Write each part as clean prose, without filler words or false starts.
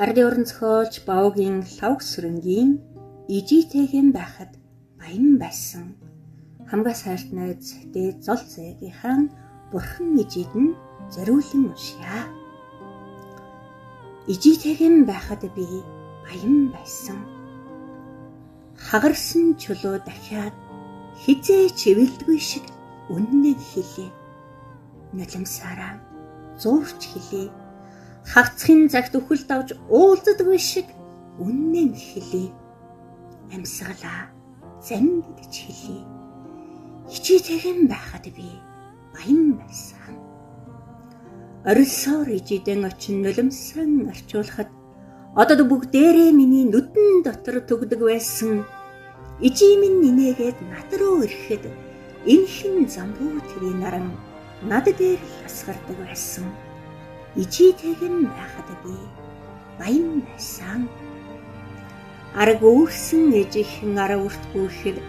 Ардын уран зохиолч Баугийн Лавг сүрэнгийн ижийтэйгэн байхад баян байсан. Хамгаас хайрт найз дээд зол зээгийнхэн бурхан ижид нь зориулан уншия. Ижийтэйгэн байхад би баян байсан. Хагарсан чулуу дахиад хизээ чивэлдгүй шиг үннээ хэлээ. Нулимсараа зуурч хэлээ. Хагцхын цагт үхэлд авч уулздаггүй шиг үннээ хэлээ. Амьсгалаа замгидж хэлээ. Ижийтэйгэн байхад би баян байсан. Орилсоор ижидэн очин нулимсан арчуулахад одод бүгдээрээ миний нүдэн дотор түгдэг байсан. Ижий минь нинээгээд над руу ирэхэд энхэн замбуу тэрийн наран над дээр л асгардаг байсан. Ижийтэйгэн байхад би баян байсан. Арг өөрсөн ээжийнхэн араа үрт гүйхэд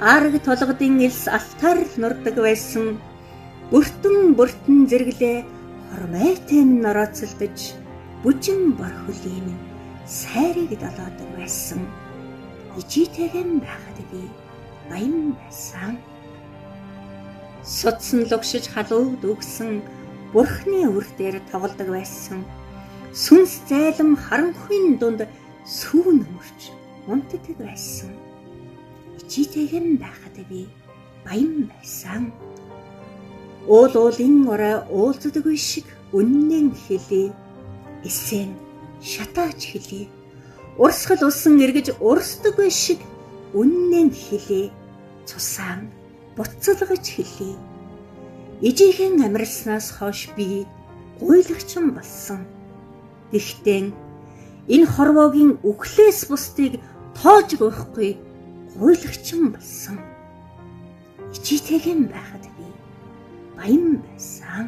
арг толгодын элс алтаар л нурдаг байсан. Бүртэн зэрэглээ хормойтой нь норооцолдож бүжин бор хөлийн сайрыг долоодог байсан. Ижийтэйгэн байхад би баян байсан. Судсан лугшиж халууг дүүгсэн бурхны үр дээр тоглодог байсан. Сүнс зайлам харанхуйн дунд сүүн өмөрч унтдаг байсан. Ижийтэйгэн байхад би баян байсан. Уулын орой уулздаггүй шиг үннээ хэлээ. Эсэн шатаач хэлээ. Урсгал усан эргэж урсдаггүй шиг үннээ хэлээ. Цусаан буцалгаж хэлээ. Ижийнхэн амарлснаас хойш би гуйлагчин болсон. Гэхдээ энэ хорвоогийн үхлээс бусдыг тоож гойхгүй гуйлагчин болсон. Ижийтэйгэн байхад би баян байсан.